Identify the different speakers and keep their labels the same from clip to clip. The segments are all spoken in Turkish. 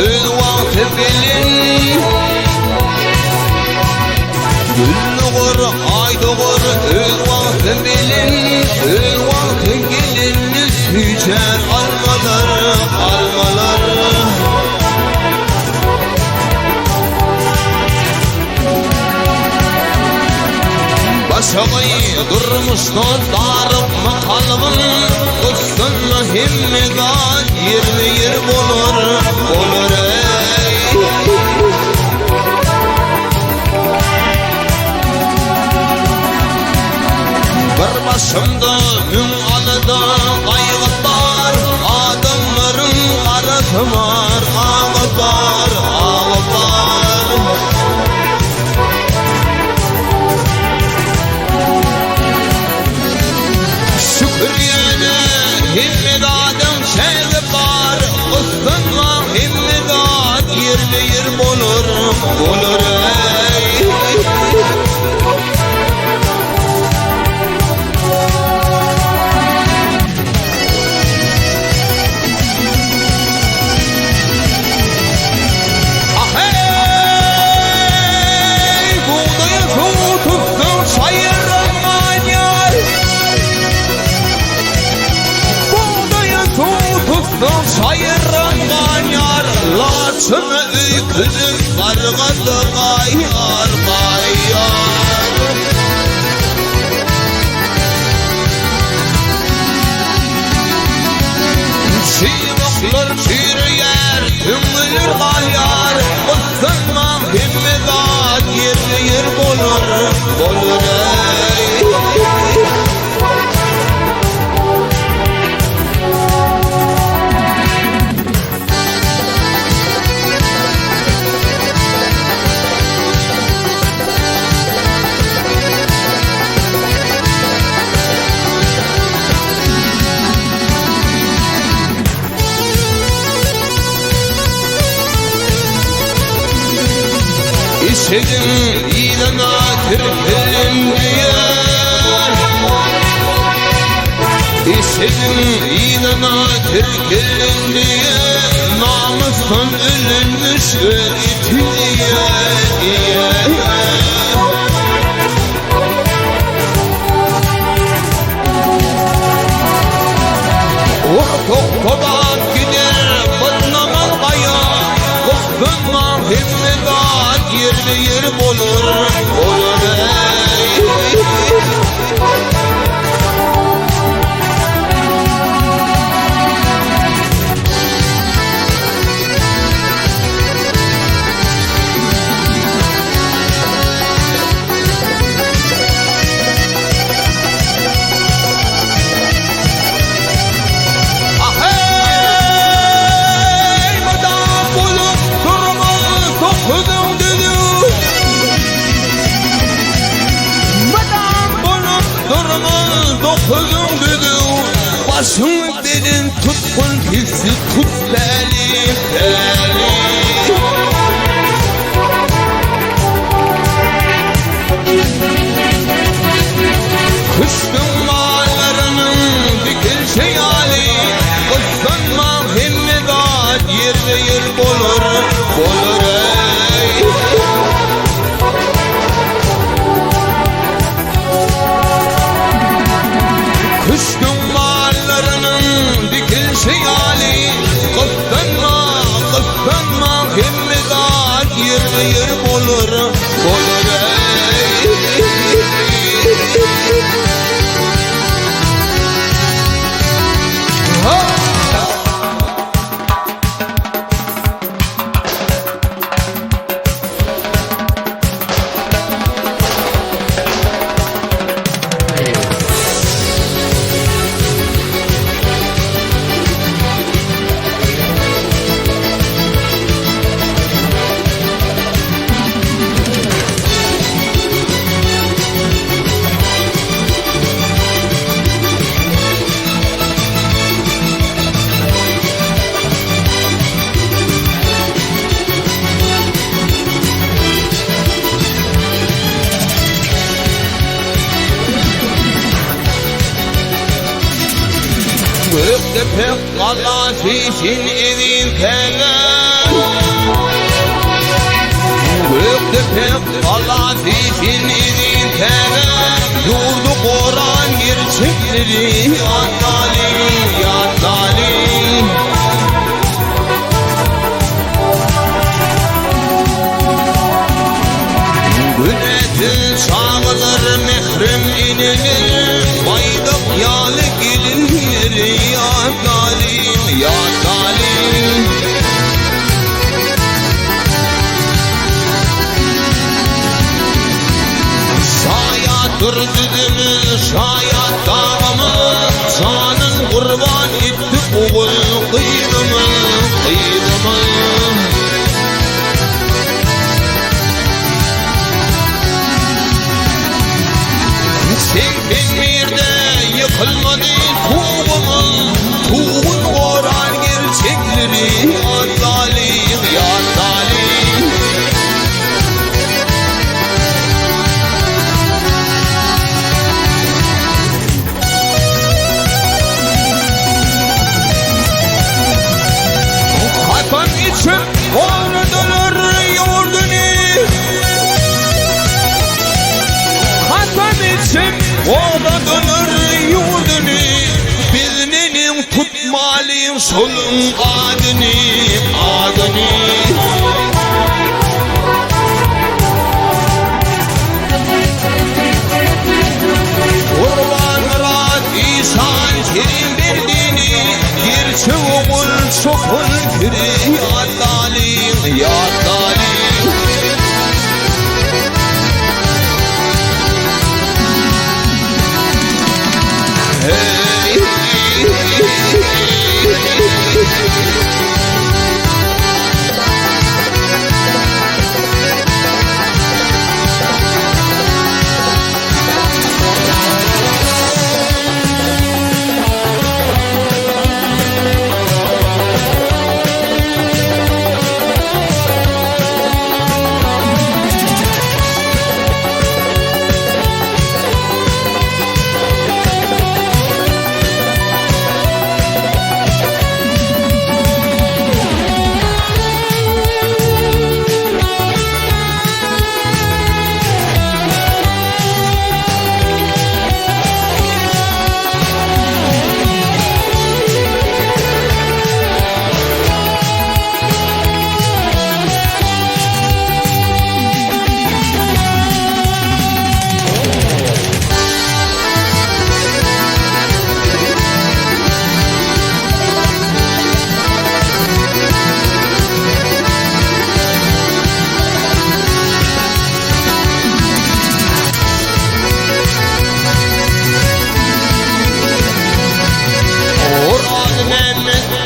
Speaker 1: Öz vakti gelin Gül doğur, ay doğur, öz vakti gelin Öz vakti gelin Süçer almaları, almaları Başamayı durmuştu darıp mı kalbim Kuşsunla himmedan yerli yer bulur, bulur ey Bir başımda mün alıda kaygı var Adamların karatı var, ağı var, ağı var Şükriyene himmedadım şeyde var Kıskınma himmedad yerli yer bulur, bulur ey Sayıran yar Laçını öyküdüm Kargadı kayar kayar Çiğnaklar çiğriyer Tümülür kayar Kıskınma himmedat yerli yer bulur Bulur ey İşedim ilana kirpilim diye İşedim ilana kirpilim diye Namustan ölünmüş öğretiye diye Ortaoktadan gider bırnaman kaya Kıskınma himmedat yerli yer bulur, bulur ey Dokuzun düdü Başın dedin tutkun hissi tut beni, beni Kışkın mağlarının dikil şeyali Kışkınma himmedat yerli yer bulur, bulur ey Kışkın mağlarının dikil şeyali Göktepek kalası için evin kelen Göktepek kalası için evin kelen Yurdu Kur'an gerçekleri ya zalim ya zalim Günetin sağılır mehrim inilir Baydak yağlı gelinleri ya zalim ya zalim Şayat dürdüdümü şayat dağımı Canın kurban etti oğul kıydımı kıydımı Sevdiğin yerde yıkılmadı tuğumun Tuğun oran gerçekleri ya zalim ya zalim Katan için ordular yurdunu Katan için ordular yurdunu Birinin tutmalıyım solun adını adını Kurban Murat İhsan Kerim verdiğini Gerçi oğul çokun kiri ya zalim ya zalim Hey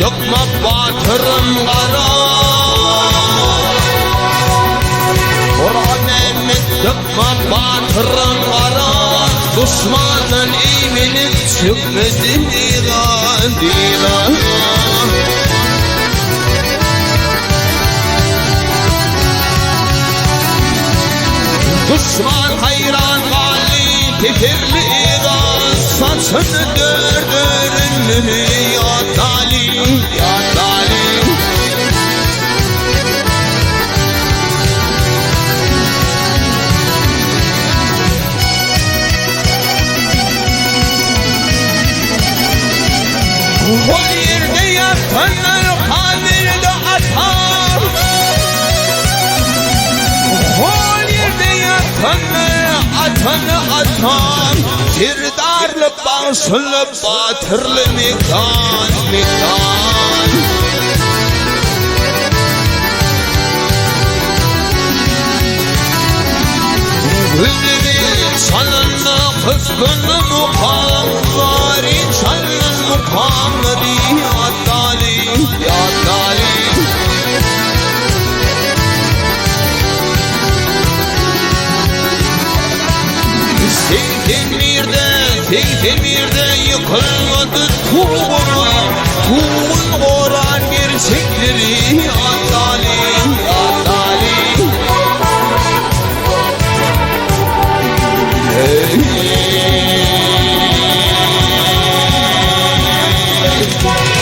Speaker 1: Dökme batırım kara Kur'an emmi dökme batırım kara Düşmanın imanı çıkmadı dilan dilan Düşman hayran gali tefirli saçını dördürün ya zalim ya zalim O yerde yatanlar kabirde atar O yerde yatanlar atanı atar Kirdarlı bağışlı batırlı mekan mekan Gülümün çalınlı kızgınlı mukamları Çalın mukamları ya zalim ya zalim Zeytinmir'de yıkılmadı tuğun oran gerçekleri ya zalim ya zalim Hey
Speaker 2: Thank you.